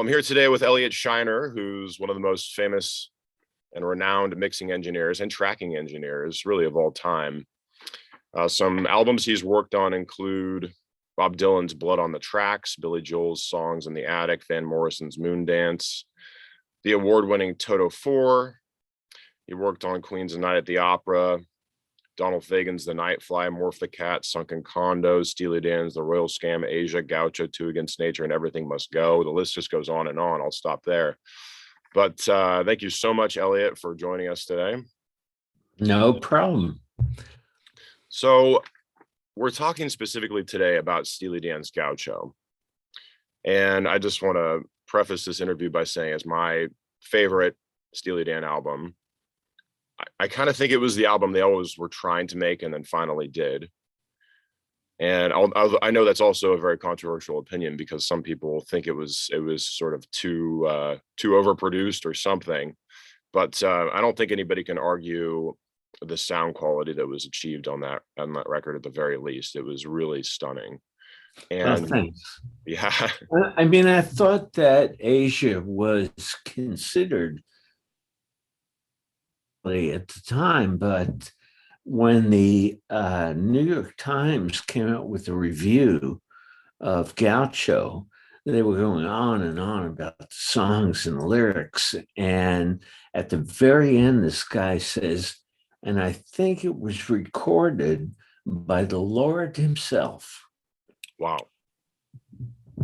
Well, I'm here today with Elliot Scheiner, who's one of the most famous and renowned mixing engineers and tracking engineers, really, of all time. Some albums he's worked on include Bob Dylan's Blood on the Tracks, Billy Joel's Songs in the Attic, Van Morrison's Moon Dance, the award-winning Toto 4. He worked on Queen's Night at the Opera, Donald Fagan's The Nightfly, Morph the Cat, Sunken Condos, Steely Dan's The Royal Scam, Asia, Gaucho, Two Against Nature, and Everything Must Go. The list just goes on and on. I'll stop there. But thank you so much, Elliot, for joining us today. No problem. So we're talking specifically today about Steely Dan's Gaucho. And I just want to preface this interview by saying it's my favorite Steely Dan album. I kind of think it was the album they always were trying to make and then finally did. And I know that's also a very controversial opinion because some people think it was sort of too overproduced or something. But I don't think anybody can argue the sound quality that was achieved on that record at the very least. It was really stunning. And thanks. Yeah. I mean, I thought that Asia was considered at the time, but when the New York Times came out with a review of Gaucho, they were going on and on about the songs and the lyrics. And at the very end, this guy says, and I think it was recorded by the Lord himself. Wow.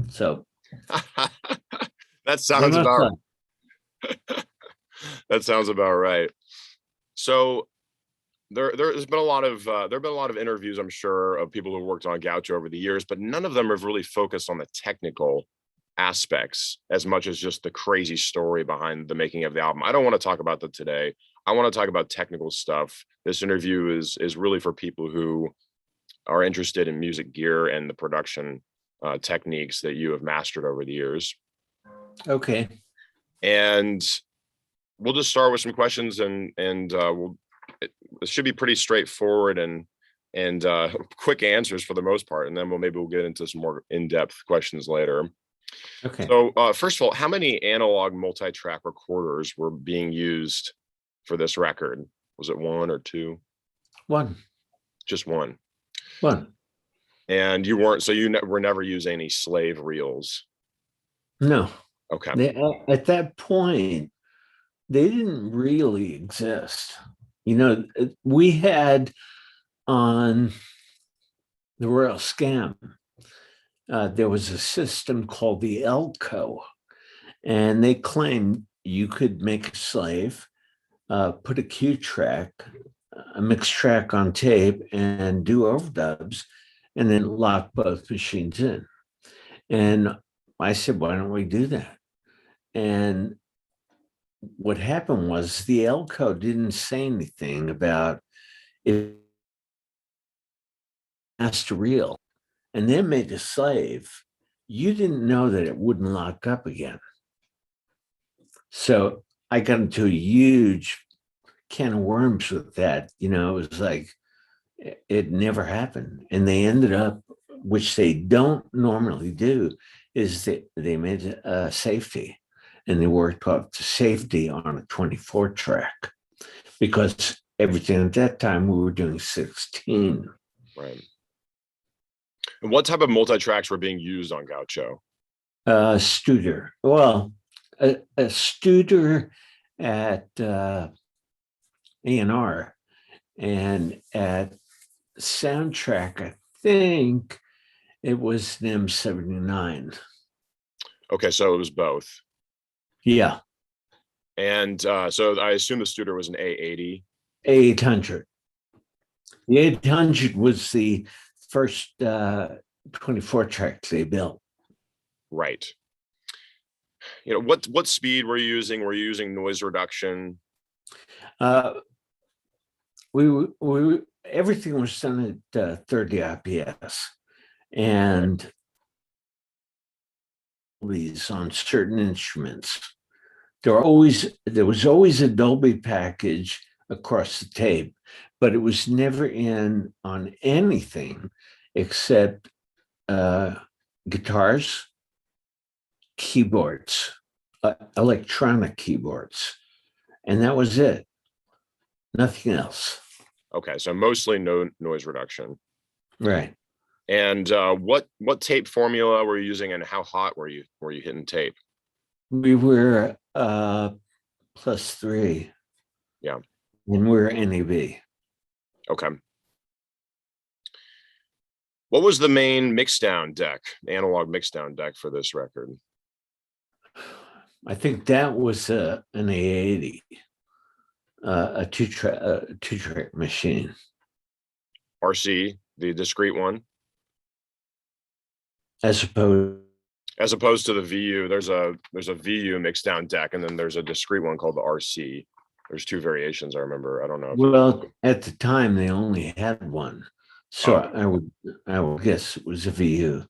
So that sounds about that sounds about right. So there's been a lot of interviews, I'm sure, of people who worked on Gaucho over the years, but none of them have really focused on the technical aspects as much as just the crazy story behind the making of the album. I don't want to talk about that today. I want to talk about technical stuff. This interview is really for people who are interested in music gear and the production techniques that you have mastered over the years. Okay. And we'll just start with some questions, and it should be pretty straightforward and quick answers for the most part, and then we'll get into some more in-depth questions later. Okay. So first of all, how many analog multi-track recorders were being used for this record? Was it one or two? One. Just one. One. And you were never using any slave reels? No. Okay. At that point, they didn't really exist. You know, we had on the Royal Scam, there was a system called the Elco, and they claimed you could make a slave, put a Q track, a mixed track on tape, and do overdubs, and then lock both machines in. And I said, why don't we do that? And what happened was the Elco didn't say anything about it master reel and then made a slave. You didn't know that it wouldn't lock up again. So I got into a huge can of worms with that. You know, it was like, it never happened. And they ended up, which they don't normally do, is that they made a safety. And they worked up to safety on a 24 track because everything at that time we were doing 16. Right. And what type of multi-tracks were being used on Gaucho? Studer. Well, a Studer at A&R, and at Soundtrack, I think it was NIM 79. Okay, so it was both. Yeah. And so I assume the Studer was an A80. A800. The 800 was the first 24 tracks they built. Right. You know, what speed were you using? Were you using noise reduction? Everything was done at 30 IPS, and these on certain instruments. There was always a Dolby package across the tape, but it was never in on anything except guitars, keyboards, electronic keyboards, and that was it. Nothing else. Okay, so mostly no noise reduction. Right. And what tape formula were you using, and how hot were you hitting tape? We were +3. Yeah. And we're NAB. Okay. What was the main mixdown deck, analog mixdown deck for this record? I think that was an A80, a two-track machine. RC, the discrete one? As opposed to the VU, there's a VU mixdown deck, and then there's a discrete one called the RC. There's two variations, I remember. I don't know. Well, at the time they only had one, so I would guess it was a VU.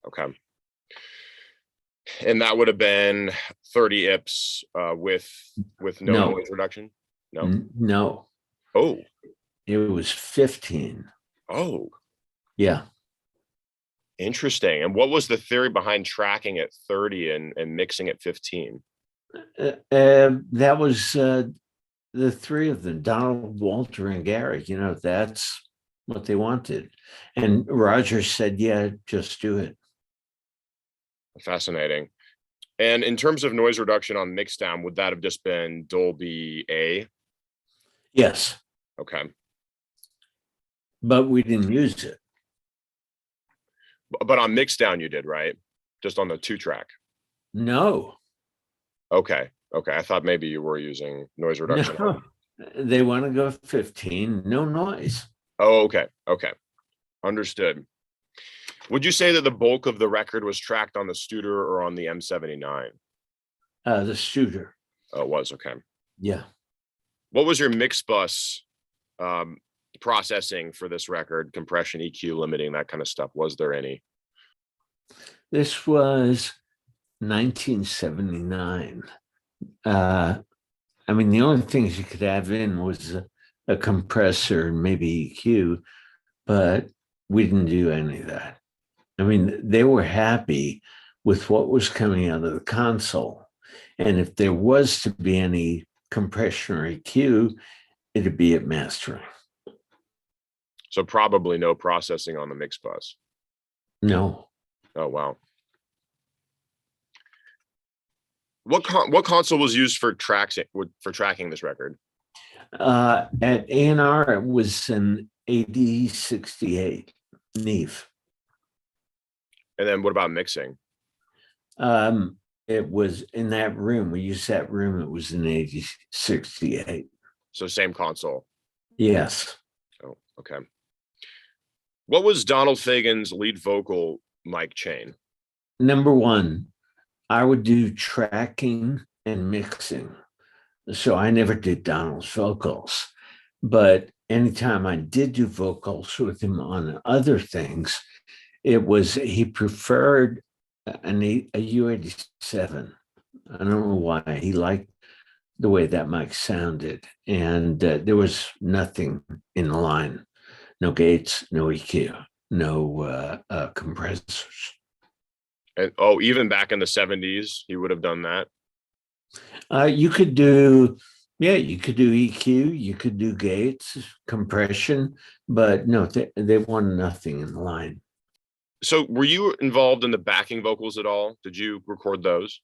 Okay. And that would have been 30 IPS with no noise reduction? No. No. Oh. It was 15. Oh. Yeah. Interesting. And what was the theory behind tracking at 30 and mixing at 15? That was the three of them, Donald, Walter, and Gary. That's what they wanted. And Roger said, yeah, just do it. Fascinating. And in terms of noise reduction on mixdown, would that have just been Dolby A? Yes. Okay. But we didn't use it. But on mixdown you did, right? Just on the 2-track? No. Okay. I thought maybe you were using noise reduction. No. They want to go 15, no noise. Oh, okay. Understood. Would you say that the bulk of the record was tracked on the Studer or on the M79? The Studer. Oh, it was. Okay. Yeah. What was your mix bus processing for this record? Compression, EQ, limiting, that kind of stuff. Was there any? This was 1979. The only things you could have in was a compressor and maybe EQ, but we didn't do any of that. They were happy with what was coming out of the console. And if there was to be any compression or EQ, it'd be at mastering. So probably no processing on the mix bus. No. Oh, wow. What console was used for tracking this record? At A&R, it was an AD68 Neve. And then what about mixing? It was in that room. We used that room. It was an AD68. So same console. Yes. Oh, okay. What was Donald Fagan's lead vocal mic chain? Number one, I would do tracking and mixing. So I never did Donald's vocals. But anytime I did do vocals with him on other things, he preferred a U87. I don't know why. He liked the way that mic sounded. And there was nothing in the line. No gates, no EQ, no compressors. And even back in the 70s, he would have done that? You could do EQ, you could do gates, compression, but no, they want nothing in the line. So were you involved in the backing vocals at all? Did you record those?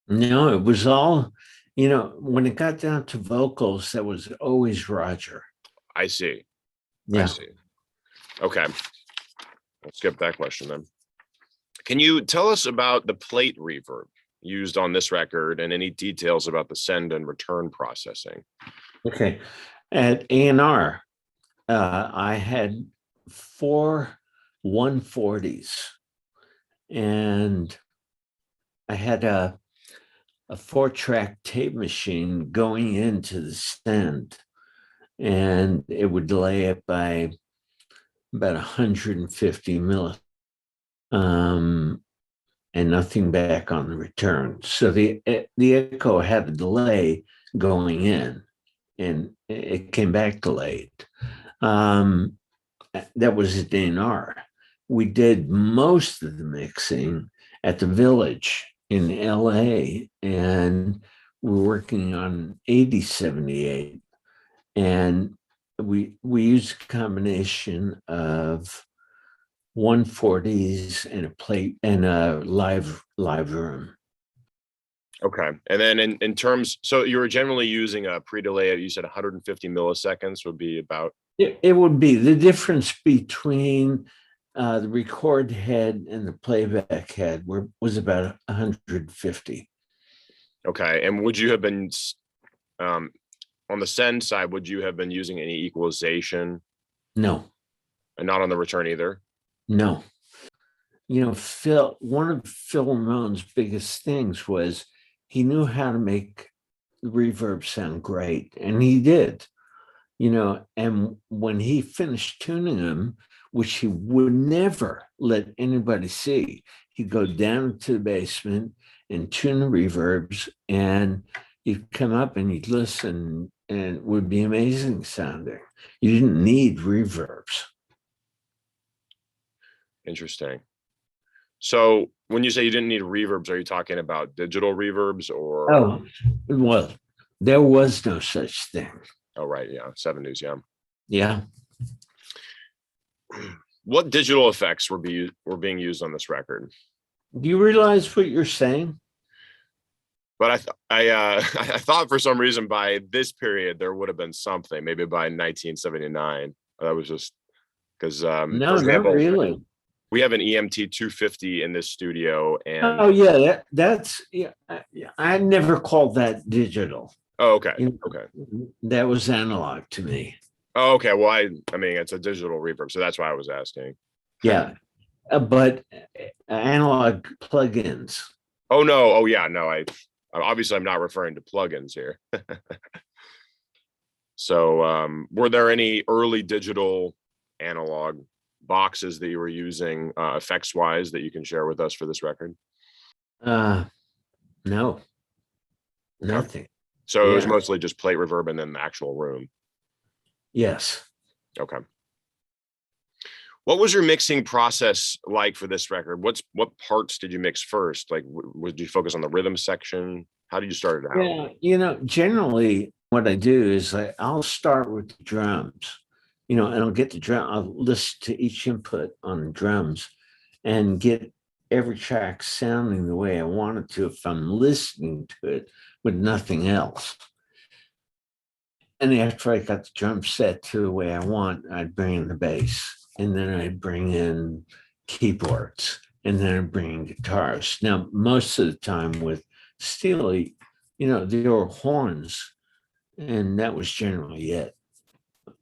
No, it was all, when it got down to vocals, that was always Roger. I see. Yeah. I see. Okay. Let's skip that question then. Can you tell us about the plate reverb used on this record and any details about the send and return processing? Okay. At A&R, I had 4 140s, and I had a 4-track tape machine going into the send, and it would delay it by about 150 millisecond. And nothing back on the return. So the echo had a delay going in, and it came back delayed. That was at A&R. We did most of the mixing at the Village in LA, and we're working on 8078. And we use a combination of 140s and a plate and a live room. Okay. And then in terms, so you were generally using a pre-delay, you said 150 milliseconds would be about. It would be the difference between the record head and the playback head was about 150. Okay. And would you have been, on the send side, would you have been using any equalization? No, And not on the return either? no. One of Phil Ramone's biggest things was he knew how to make the reverb sound great, and he did. And when he finished tuning them, which he would never let anybody see, he'd go down to the basement and tune the reverbs, and you'd come up and you'd listen, and it would be amazing sounding. You didn't need reverbs. Interesting. So when you say you didn't need reverbs, are you talking about digital reverbs or? Oh, well, there was no such thing. Oh, right. Yeah. 70s. Yeah. Yeah. What digital effects were being used on this record? Do you realize what you're saying? But I thought for some reason by this period there would have been something, maybe by 1979. That was just because No, for example, not really. we have an EMT 250 in this studio, and Oh yeah, that's yeah. I never called that digital. oh, okay, okay, That was analog to me. oh, okay. Well, I mean, it's a digital reverb, so that's why I was asking. Yeah, but analog plugins. Oh no, oh yeah, no. I obviously I'm not referring to plugins here. So, were there any early digital analog boxes that you were using effects wise that you can share with us for this record? No, Okay. nothing. So it was Yeah. mostly just plate reverb and then the actual room. Yes. Okay. What was your mixing process like for this record? What parts did you mix first? Like, did you focus on the rhythm section? How did you start it out? Yeah, generally what I do is I'll start with the drums, and I'll get the drum, I'll listen to each input on the drums and get every track sounding the way I want it to if I'm listening to it with nothing else. And after I got the drum set to the way I want, I'd bring in the bass, and then I'd bring in keyboards, and then I'd bring in guitars. Now, most of the time with Steely, there were horns, and that was generally it.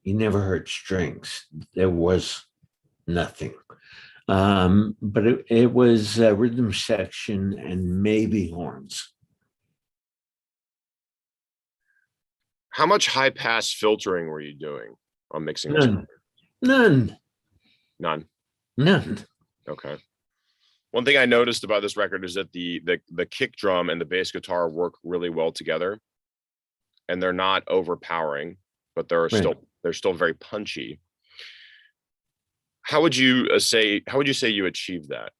You never heard strings. There was nothing. But it was a rhythm section and maybe horns. How much high pass filtering were you doing on mixing this? None. None. Okay. One thing I noticed about this record is that the kick drum and the bass guitar work really well together, and they're not overpowering, but they're still very punchy. How would you say you achieved that?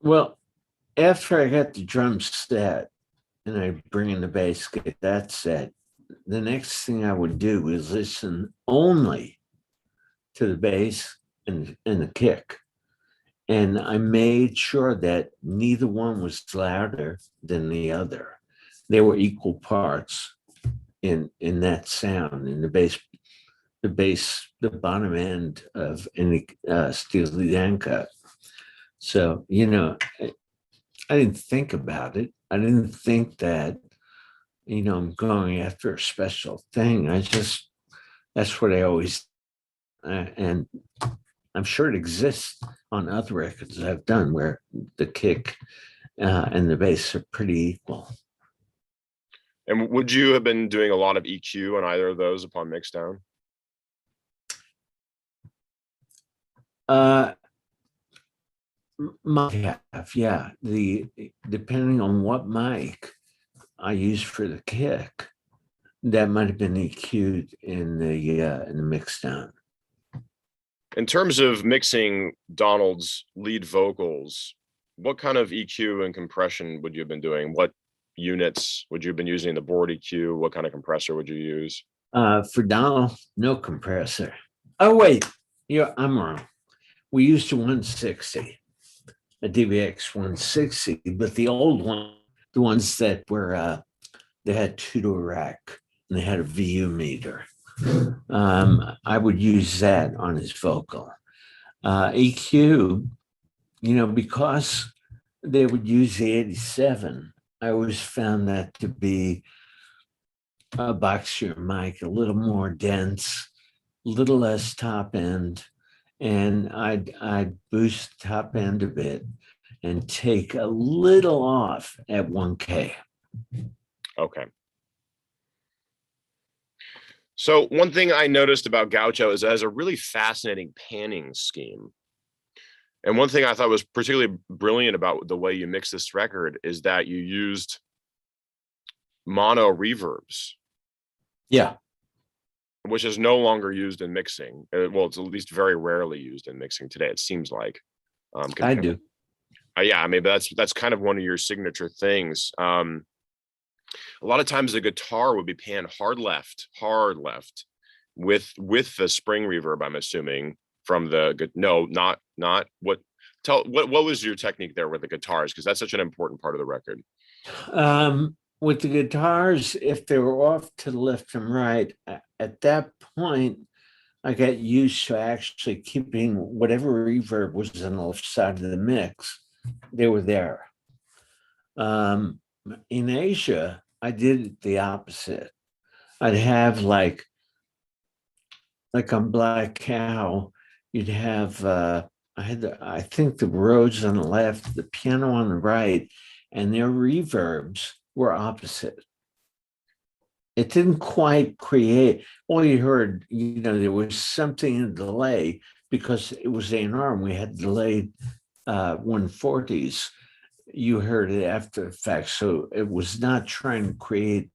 Well, after I got the drum set and I bring in the bass, get that set, the next thing I would do is listen only to the bass and the kick. And I made sure that neither one was louder than the other. They were equal parts in that sound, in the bottom end of any Steely Dan cut. So, I didn't think about it. I didn't think that, I'm going after a special thing. That's what I always, and I'm sure it exists on other records I've done where the kick and the bass are pretty equal. And would you have been doing a lot of EQ on either of those upon mixdown? Might have, yeah. Depending on what mic I use for the kick, that might have been EQ'd in the mixdown. In terms of mixing Donald's lead vocals, what kind of EQ and compression would you have been doing? What units would you have been using in the board EQ? What kind of compressor would you use? For Donald, no compressor. Oh, wait, yeah, I'm wrong. We used a 160, a DVX 160, but the old one, the ones that were, they had two-door rack and they had a VU meter. I would use that on his vocal. EQ, because they would use the 87, I always found that to be a boxier mic, a little more dense, a little less top end, and I'd boost the top end a bit and take a little off at 1K. Okay. So one thing I noticed about Gaucho is it has a really fascinating panning scheme. And one thing I thought was particularly brilliant about the way you mix this record is that you used mono reverbs. Yeah. Which is no longer used in mixing. Well, it's at least very rarely used in mixing today, it seems like. I do. Yeah, I mean, that's kind of one of your signature things. A lot of times the guitar would be panned hard left with the spring reverb, I'm assuming, from the not what was your technique there with the guitars? Because that's such an important part of the record. With the guitars, if they were off to the left and right, at that point, I got used to actually keeping whatever reverb was on the left side of the mix, they were there. In Asia, I did the opposite. I'd have like on Black Cow, you'd have I think the Rhodes on the left, the piano on the right, and their reverbs were opposite. It didn't quite create, all you heard, there was something in delay because it was A&R and we had delayed 140s. You heard it after the fact. So it was not trying to create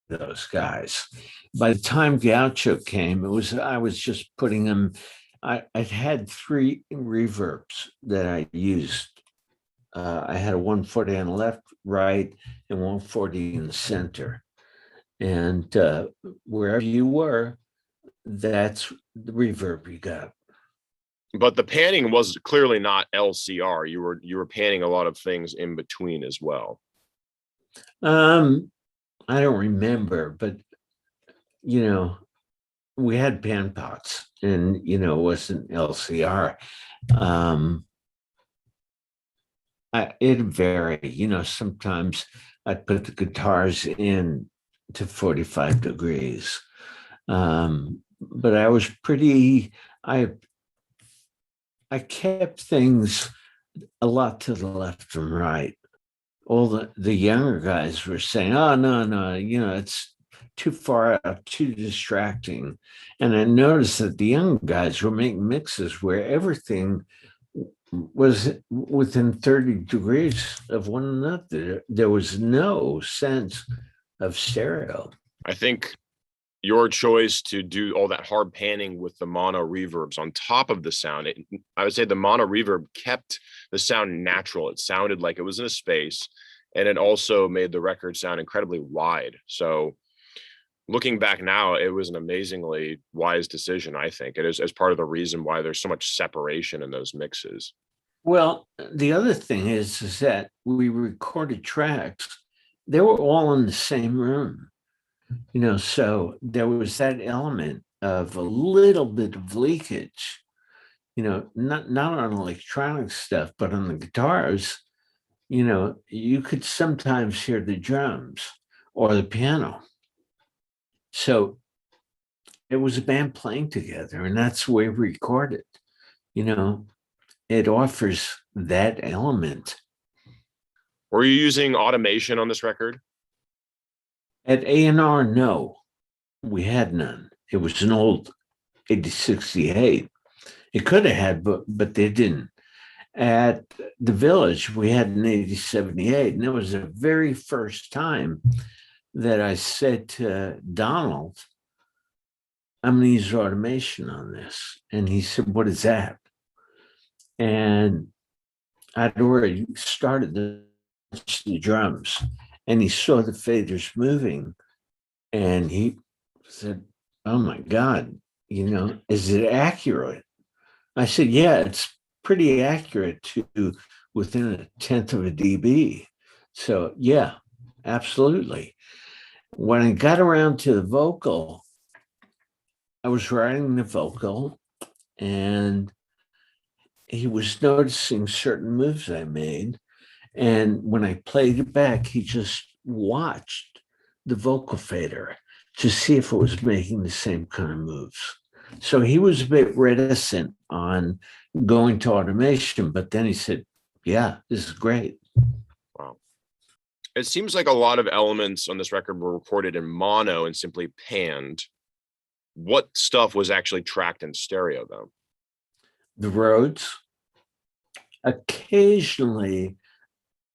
those guys. By the time Gaucho came, I was just putting them, I had 3 reverbs that I used. I had a 140 on the left, right, and 140 in the center. And wherever you were, that's the reverb you got. But the panning was clearly not LCR. You were panning a lot of things in between as well. I don't remember, but we had pan pots, and it wasn't LCR. It varied. Sometimes I'd put the guitars in to 45 degrees. But I was I kept things a lot to the left and right. All the younger guys were saying, oh, no, it's too far out, too distracting. And I noticed that the young guys were making mixes where everything was within 30 degrees of one another. There was no sense of stereo. I think your choice to do all that hard panning with the mono reverbs on top of the sound, I would say the mono reverb kept the sound natural. It sounded like it was in a space, and it also made the record sound incredibly wide. So looking back now, it was an amazingly wise decision, I think. It is as part of the reason why there's so much separation in those mixes. Well, the other thing is that we recorded tracks. They were all in the same room. So there was that element of a little bit of leakage, not on electronic stuff, but on the guitars, you could sometimes hear the drums or the piano. So it was a band playing together, and that's the way we recorded. It offers that element. Were you using automation on this record? At A&R, no, we had none. It was an old 8068. It could have had, but they didn't. At the Village, we had an 8078, and it was the very first time that I said to Donald, I'm going to use automation on this. And he said, what is that? And I'd already started the drums, and he saw the faders moving, and he said, "Oh my God, is it accurate?" I said, "Yeah, it's pretty accurate to within a tenth of a dB." So yeah, absolutely. When I got around to the vocal, I was writing the vocal, and he was noticing certain moves I made. And when I played it back, he just watched the vocal fader to see if it was making the same kind of moves. So he was a bit reticent on going to automation, but then he said, "Yeah, this is great." Wow. It seems like a lot of elements on this record were recorded in mono and simply panned. What stuff was actually tracked in stereo, though? The Rhodes, occasionally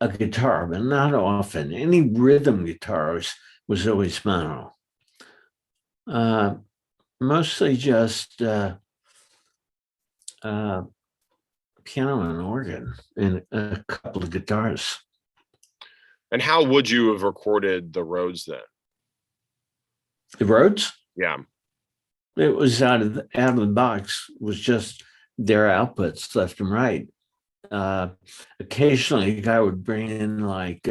a guitar, but not often. Any rhythm guitars was always mono. Mostly just piano and organ and a couple of guitars. And how would you have recorded the Rhodes then? The Rhodes, Yeah. it was out of the box, was just their outputs left and right. Occasionally, a guy would bring in like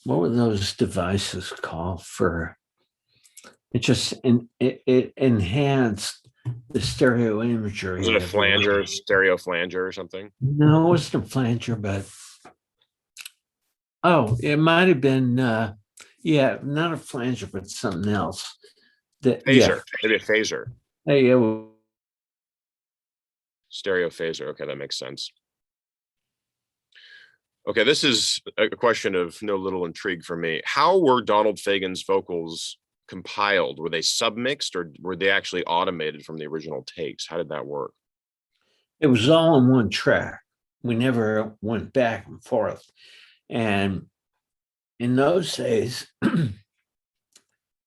what were those devices called for? It enhanced the stereo imagery. Was it a flanger, stereo flanger or something? No, it wasn't a flanger, but it might have been not a flanger, but something else. Phaser, maybe a phaser. Yeah. Stereo phaser. Okay, that makes sense. Okay, this is a question of no little intrigue for me. How were Donald Fagan's vocals compiled? Were they submixed or were they actually automated from the original takes? How did that work? It was all in one track. We never went back and forth. And in those days,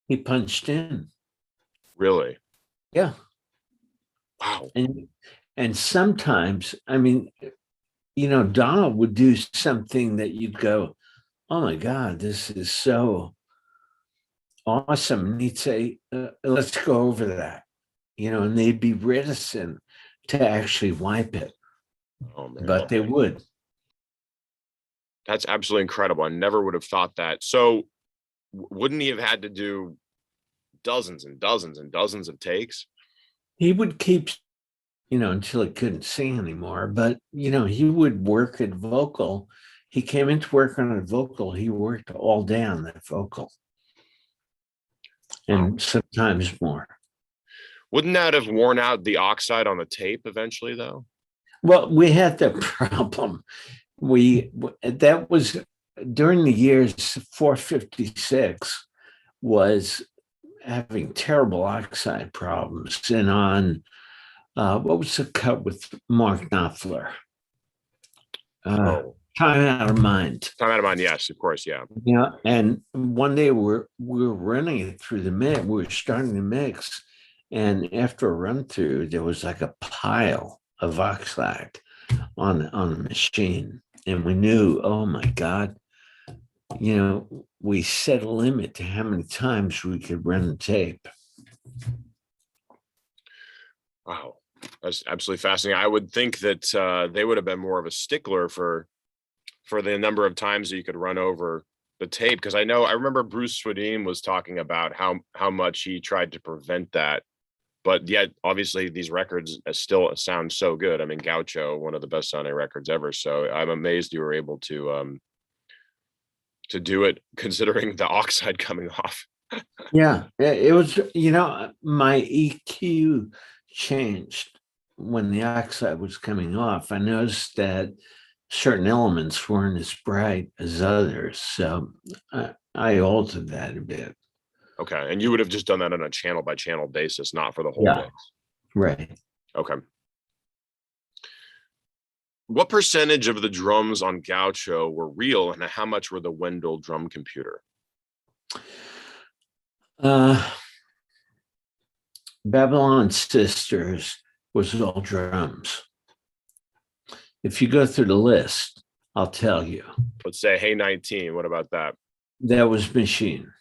he punched in. Really? Yeah. Wow. And sometimes, I mean, Donald would do something that you'd go, "Oh my God, this is so awesome." And he'd say, "Let's go over that," and they'd be reticent to actually wipe it, Oh man. but they would. That's absolutely incredible. I never would have thought that. So wouldn't he have had to do dozens and dozens and dozens of takes? He would keep, until he couldn't sing anymore. But, he would work at vocal. He came into work on a vocal. He worked all day on that vocal. And sometimes more. Wouldn't that have worn out the oxide on the tape eventually, though? Well, we had that problem. That was during the years 456 was having terrible oxide problems. And on what was the cut with Mark Knopfler? Time Out of Mind. Time Out of Mind, yes, of course, yeah. Yeah, and one day we were running it through the mix. We were starting the mix, and after a run through, there was like a pile of oxide on the machine, and we knew, oh my God, we set a limit to how many times we could run the tape. Wow, that's absolutely fascinating. I would think that they would have been more of a stickler for the number of times that you could run over the tape, because I remember Bruce Swedien was talking about how much he tried to prevent that, but yet obviously these records still sound so good. I mean, Gaucho, one of the best sounding records ever. So I'm amazed you were able to do it considering the oxide coming off. Yeah, it was, my EQ changed when the oxide was coming off. I noticed that certain elements weren't as bright as others. So I altered that a bit. Okay. And you would have just done that on a channel by channel basis, not for the whole mix. Right. Okay. What percentage of the drums on Gaucho were real and how much were the Wendell drum computer? Babylon Sisters was all drums. If you go through the list, I'll tell you. Let's say Hey 19. What about that? That was machine.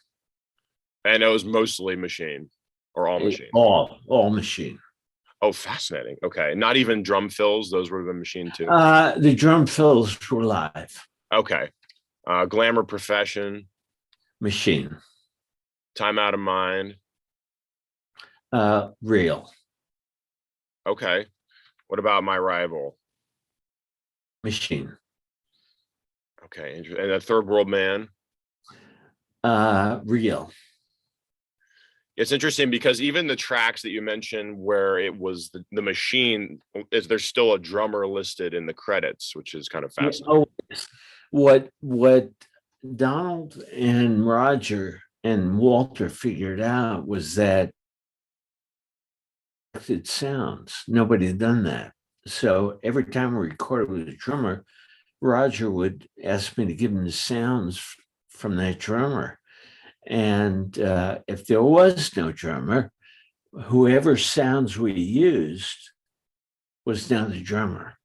And it was mostly machine or all machine. All machine. Oh, fascinating. Okay. Not even drum fills. Those were the machine too. The drum fills were live. Okay. Glamour Profession. Machine. Time Out of Mind. Real. Okay. What about My Rival? Machine. Okay. And a Third World Man. Real. It's interesting because even the tracks that you mentioned where it was the machine, there's still a drummer listed in the credits, which is kind of fascinating. What Donald and Roger and Walter figured out was that it sounds. Nobody had done that. So every time we recorded with a drummer, Roger would ask me to give him the sounds from that drummer. And if there was no drummer, whoever sounds we used was now the drummer.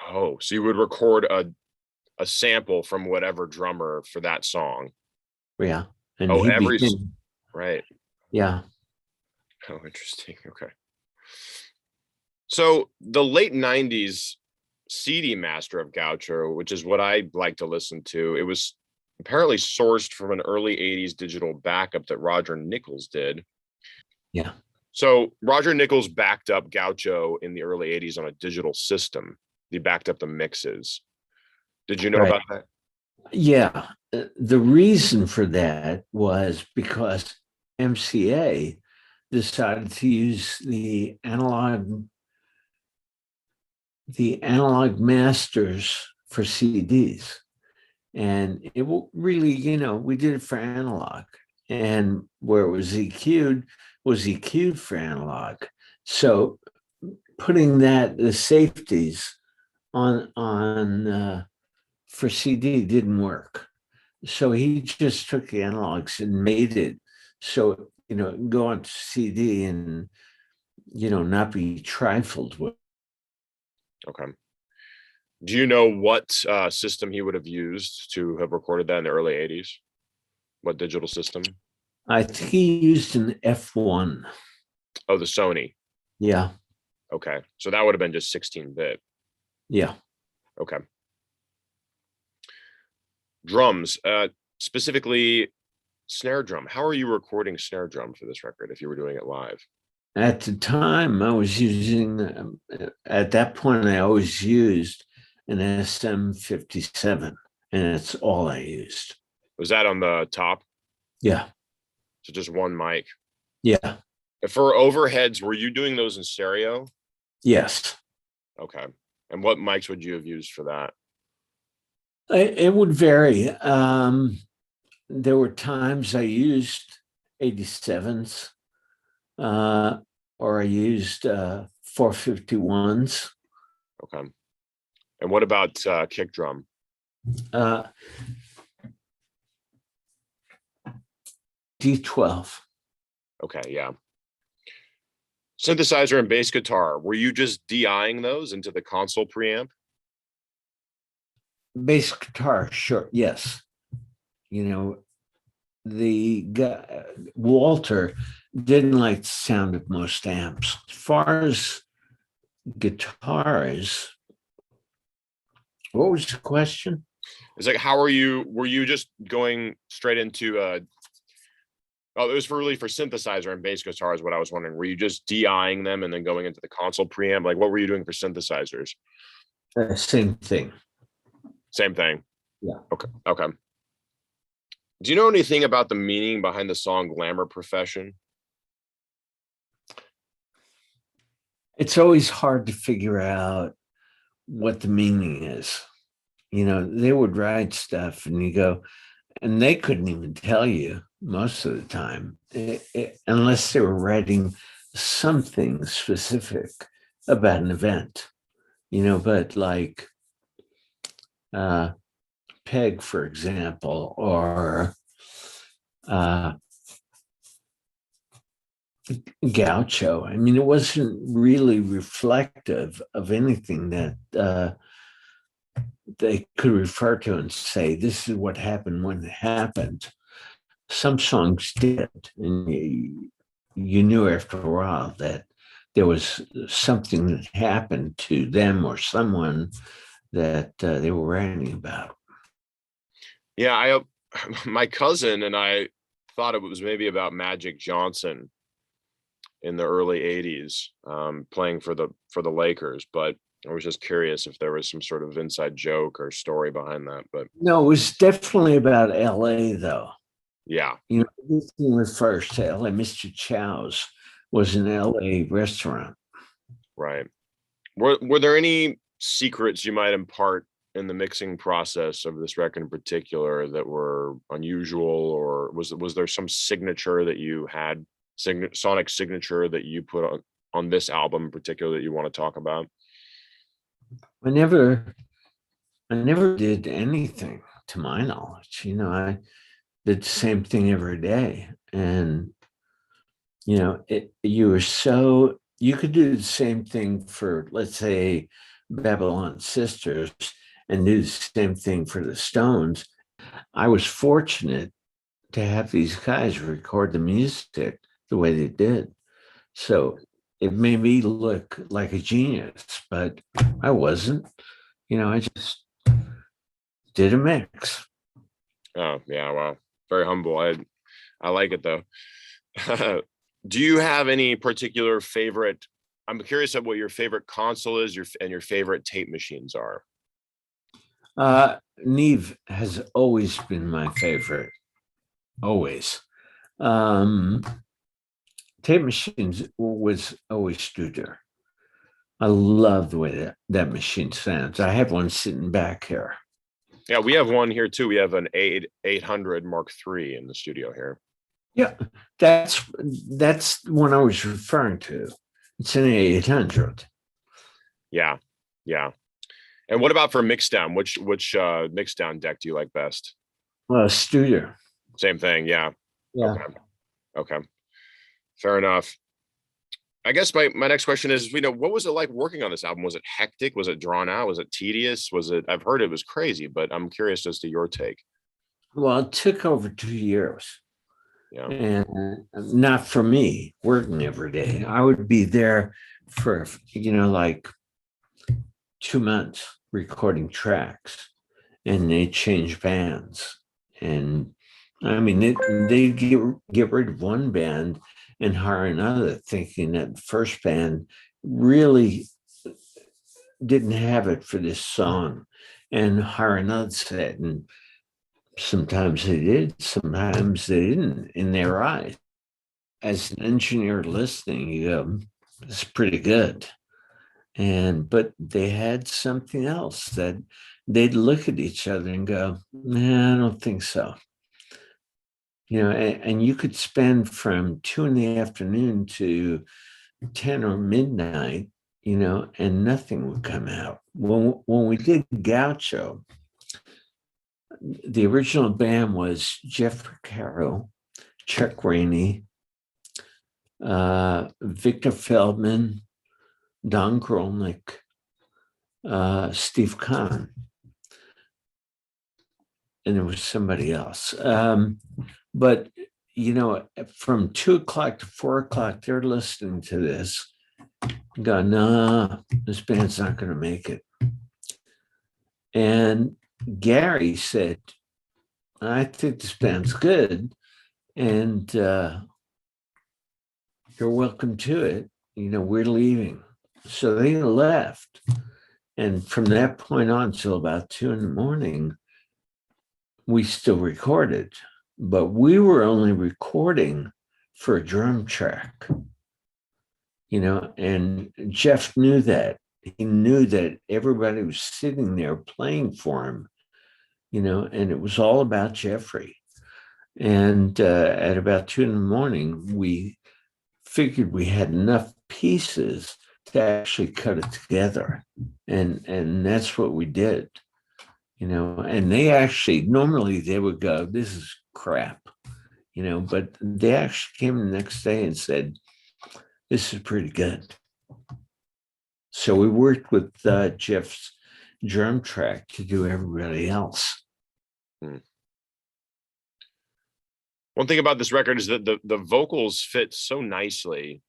Oh, so you would record a sample from whatever drummer for that song. Yeah. And right. Yeah. Oh, interesting. Okay. So the late 90s CD master of Gaucho, which is what I like to listen to, it was apparently sourced from an early 80s digital backup that Roger Nichols did. Yeah. So Roger Nichols backed up Gaucho in the early 80s on a digital system. He backed up the mixes. Did you know about that? Yeah. The reason for that was because MCA decided to use the analog masters for CDs. And it really, we did it for analog. And where it was EQ'd for analog. So putting the safeties on for CD didn't work. So he just took the analogs and made it so, go on to CD and, not be trifled with. Okay. Do you know what system he would have used to have recorded that in the early 80s? What digital system? I think he used an F1. Oh, the Sony. Yeah. Okay. So that would have been just 16-bit. Yeah. Okay. Drums, specifically snare drum. How are you recording snare drum for this record if you were doing it live? At the time, I was using, at that point, I always used an SM57, and that's all I used. Was that on the top? Yeah. So just one mic? Yeah. For overheads, were you doing those in stereo? Yes. Okay. And what mics would you have used for that? It would vary. There were times I used 87s, or I used 451s. Okay. And what about kick drum? D12. Okay, yeah. Synthesizer and bass guitar, were you just DIing those into the console preamp? Bass guitar, sure, yes. The guy, Walter didn't like the sound of most amps. As far as guitars, what was the question? It's like, were you just going straight into it was really for synthesizer and bass guitar is what I was wondering. Were you just DIing them and then going into the console preamp? Like, what were you doing for synthesizers? Same thing. Same thing. Yeah. Okay. Do you know anything about the meaning behind the song Glamour Profession? It's always hard to figure out what the meaning is. They would write stuff and you go, and they couldn't even tell you most of the time, unless they were writing something specific about an event, but like Peg, for example, or Gaucho. I mean, it wasn't really reflective of anything that they could refer to and say, this is what happened when it happened. Some songs did, and you knew after a while that there was something that happened to them or someone that they were writing about. Yeah, I my cousin and I thought it was maybe about Magic Johnson in the early 80s, playing for the Lakers, but I was just curious if there was some sort of inside joke or story behind that. But No, it was definitely about LA, though. yeah, You know, everything refers to LA. Mr. Chow's was an LA restaurant. right. Were there any secrets you might impart in the mixing process of this record in particular that were unusual, or was there some signature that you had, sonic signature that you put on this album in particular that you want to talk about? I never did anything to my knowledge. You know, I did the same thing every day. And, you know, you could do the same thing for, let's say, Babylon Sisters and do the same thing for the Stones. I was fortunate to have these guys record the music the way they did. So it made me look like a genius, but I wasn't. You know, I just did a mix. Oh yeah, wow, very humble. I like it though. Do you have any particular favorite? I'm curious of what your favorite console is, your favorite tape machines are. Neve has always been my favorite. Always. Um, Tape machines was always Studer. I love the way that machine sounds. I have one sitting back here. Yeah, we have one here too. We have an 800 Mark III in the studio here. Yeah, that's the one I was referring to. It's an 800. Yeah, yeah. And what about for mixdown? Which mixdown deck do you like best? Studer. Same thing. Yeah. Yeah. Okay. Okay. Fair enough. I guess my next question is, what was it like working on this album? Was it hectic? Was it drawn out? Was it tedious? I've heard it was crazy, but I'm curious as to your take. Well, it took over 2 years. Yeah. And not for me working every day. I would be there for, like 2 months recording tracks, and they change bands. And I mean, they get rid of one band and hire another, thinking that the first band really didn't have it for this song, and hire another set. And sometimes they did, sometimes they didn't in their eyes. As an engineer listening, you go, it's pretty good. But they had something else that they'd look at each other and go, nah, I don't think so. And you could spend from 2 in the afternoon to 10 or midnight, and nothing would come out. When we did Gaucho, the original band was Jeff Porcaro, Chuck Rainey, Victor Feldman, Don Grolnick, Steve Kahn, and there was somebody else. But, from 2 o'clock to 4 o'clock, they're listening to this, go, nah, this band's not going to make it. And Gary said, I think this band's good, and you're welcome to it. We're leaving. So they left. And from that point on till about 2 a.m, we still recorded, but we were only recording for a drum track, and Jeff knew that. He knew that everybody was sitting there playing for him, and it was all about Jeffrey. And at about 2 a.m, we figured we had enough pieces to actually cut it together. And that's what we did, and they actually, normally they would go, this is crap, but they actually came the next day and said, this is pretty good. So we worked with Jeff's drum track to do everybody else. One thing about this record is that the vocals fit so nicely.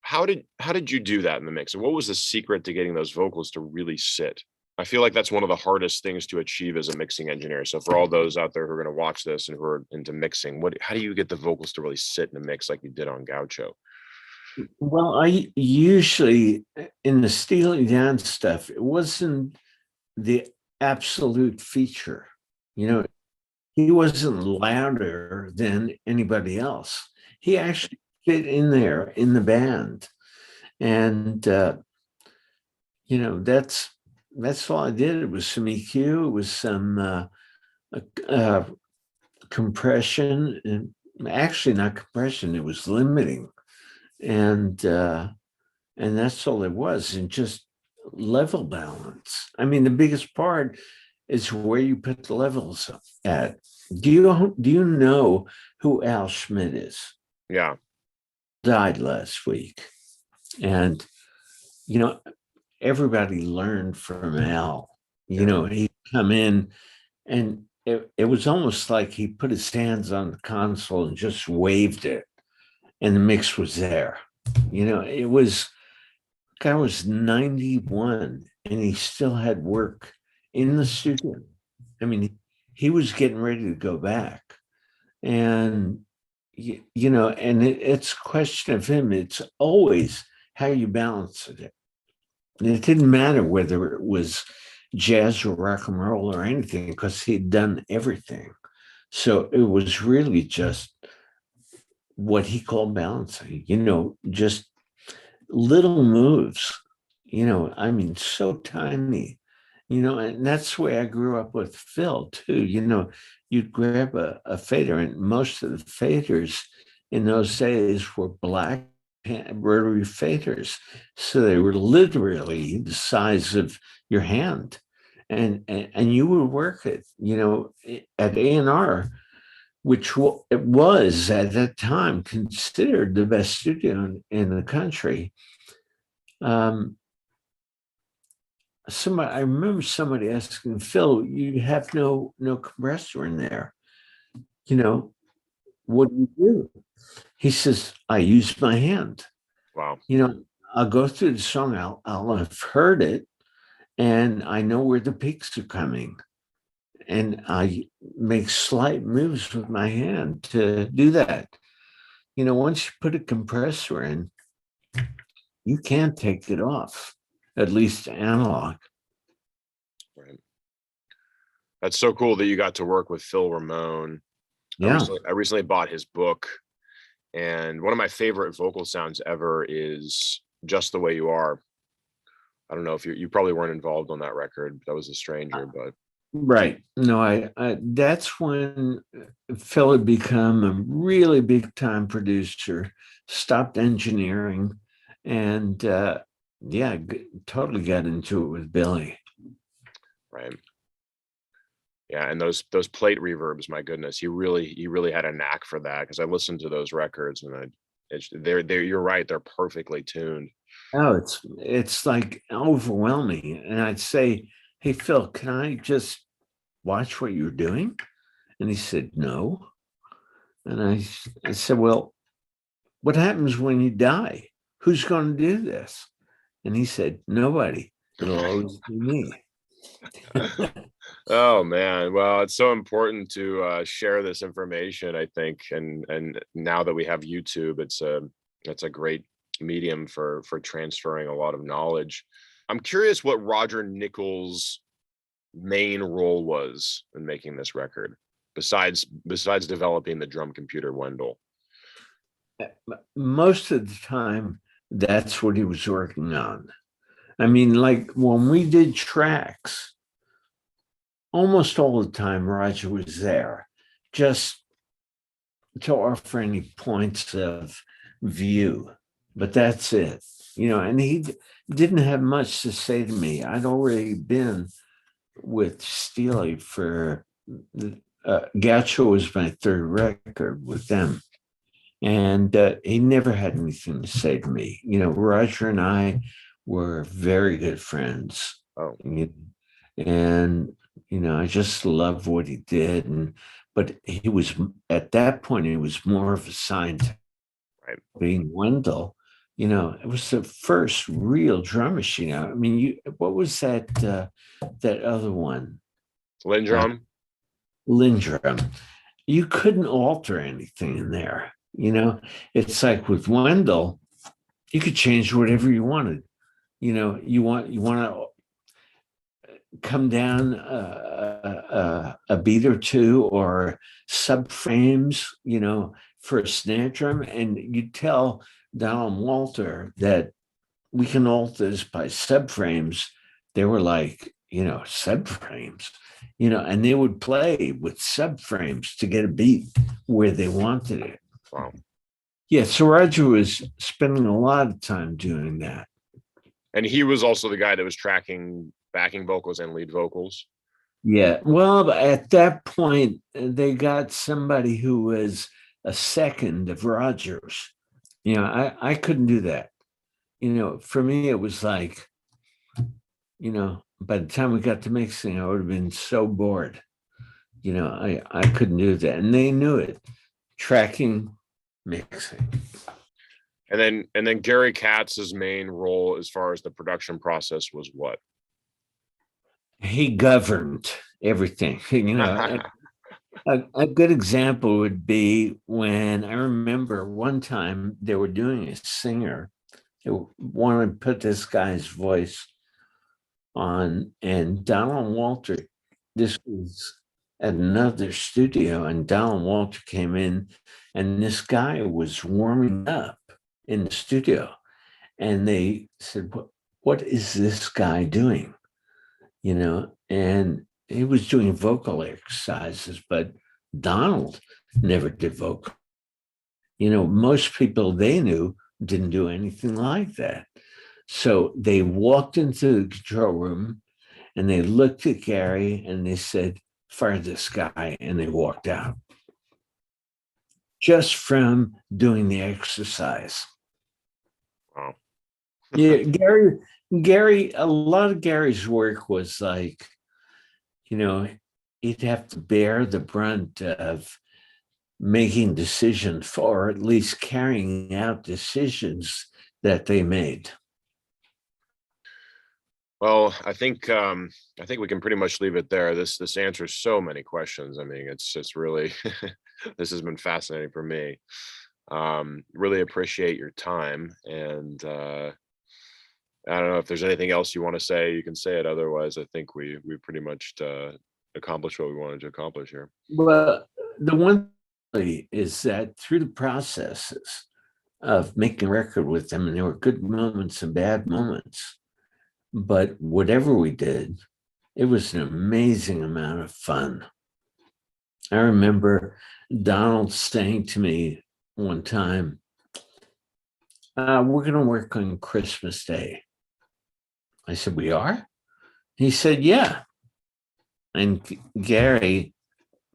How did you do that in the mix? And what was the secret to getting those vocals to really sit? I feel like that's one of the hardest things to achieve as a mixing engineer. So for all those out there who are going to watch this and who are into mixing, how do you get the vocals to really sit in a mix like you did on Gaucho? Well, I usually in the Steely Dan stuff, it wasn't the absolute feature. You know, he wasn't louder than anybody else. He actually fit in there in the band. And you know, that's all I did. It was some EQ, it was some compression, and actually not compression, it was limiting. And that's all it was, and just level balance. I mean, the biggest part is where you put the levels at. Do you know who Al Schmidt is? Yeah. Died last week. And you know, everybody learned from Al. You know, he'd come in and it was almost like he put his hands on the console and just waved it, and the mix was there. You know, guy was 91 and he still had work in the studio. I mean, he was getting ready to go back. And, you know, and it's a question of him. It's always how you balance it. And it didn't matter whether it was jazz or rock and roll or anything, because he'd done everything. So it was really just what he called balancing, you know, just little moves, you know, I mean, so tiny, you know, and that's the way I grew up with Phil too. You know, you'd grab a fader, and most of the faders in those days were black rotary faders. So they were literally the size of your hand. And you would work it, you know, at A&R, which it was at that time considered the best studio in the country. I remember somebody asking Phil, "You have no compressor in there. You know, what do you do?" He says, "I use my hand." Wow. You know, I'll go through the song, I'll have heard it, and I know where the peaks are coming. And I make slight moves with my hand to do that. You know, once you put a compressor in, you can't take it off, at least analog. Right. That's so cool that you got to work with Phil Ramone. Yeah. I recently bought his book, and one of my favorite vocal sounds ever is "Just the Way You Are." I don't know if you probably weren't involved on that record. That was a stranger, but Right. No, I that's when Phil had become a really big time producer, stopped engineering, and yeah, totally got into it with Billy. right. Yeah, and those plate reverbs, my goodness, he really had a knack for that, because I listened to those records, and they're you're right, they're perfectly tuned. Oh, it's like overwhelming. And I'd say, "Hey Phil, can I just watch what you're doing?" And he said, "No." And I said, "Well, what happens when you die? Who's going to do this?" And he said, "Nobody. It'll always be me." Oh man, well, it's so important to share this information, I think, and now that we have YouTube, it's a great medium for transferring a lot of knowledge. I'm curious what Roger Nichols' main role was in making this record, besides developing the drum computer Wendell. Most of the time, that's what he was working on. I mean, like when we did tracks, almost all the time Roger was there, just to offer any points of view, but that's it, you know. And he didn't have much to say to me. I'd already been with Steely for Gaucho was my third record with them, And he never had anything to say to me. Roger and I were very good friends. Oh, And I just loved what he did. But he was, at that point, he was more of a scientist. right. Being Wendell, it was the first real drum machine. I mean, what was that other one? Lindrum. Lindrum. You couldn't alter anything in there. It's like with Wendell, you could change whatever you wanted. You want to come down a beat or two, or subframes, for a snare drum, and you tell Donald Walter that we can alter this by subframes. They were like, subframes, and they would play with subframes to get a beat where they wanted it. Wow. Yeah, so Roger was spending a lot of time doing that. And he was also the guy that was tracking backing vocals and lead vocals. Yeah, well, at that point, they got somebody who was a second of Rogers. I couldn't do that. For me, it was like, by the time we got to mixing, I would have been so bored. I couldn't do that. And they knew it. Tracking, mixing. And then Gary Katz's main role as far as the production process was what? He governed everything. A good example would be when I remember one time they were doing a singer. They wanted to put this guy's voice on, and Donald Walter, this was at another studio, and Donald Walter came in, and this guy was warming up in the studio, and they said, what is this guy doing? And he was doing vocal exercises, but Donald never did vocal. Most people they knew didn't do anything like that. So they walked into the control room and they looked at Gary and they said, fire this guy, and they walked out. Just from doing the exercise. Wow. Yeah, Gary, a lot of Gary's work was like, he'd have to bear the brunt of making decisions, or at least carrying out decisions that they made. Well, I think we can pretty much leave it there. This answers so many questions. I mean, it's really this has been fascinating for me. Really appreciate your time, and I don't know if there's anything else you want to say. You can say it. Otherwise, I think we pretty much accomplished what we wanted to accomplish here. Well, the one thing is that through the processes of making a record with them, and there were good moments and bad moments, but whatever we did, it was an amazing amount of fun. I remember Donald saying to me one time, we're going to work on Christmas Day. I said, we are? He said, yeah. And Gary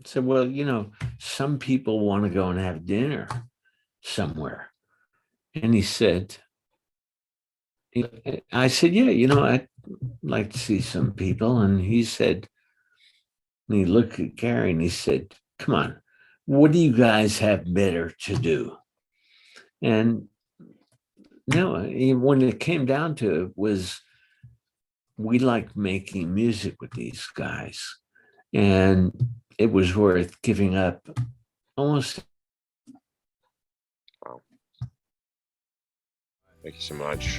said, well, some people want to go and have dinner somewhere. And he said, I said, yeah, I'd like to see some people. And he said, and he looked at Gary and he said, come on, what do you guys have better to do? And no, when it came down to it, was we liked making music with these guys, and it was worth giving up almost. Wow. Thank you so much.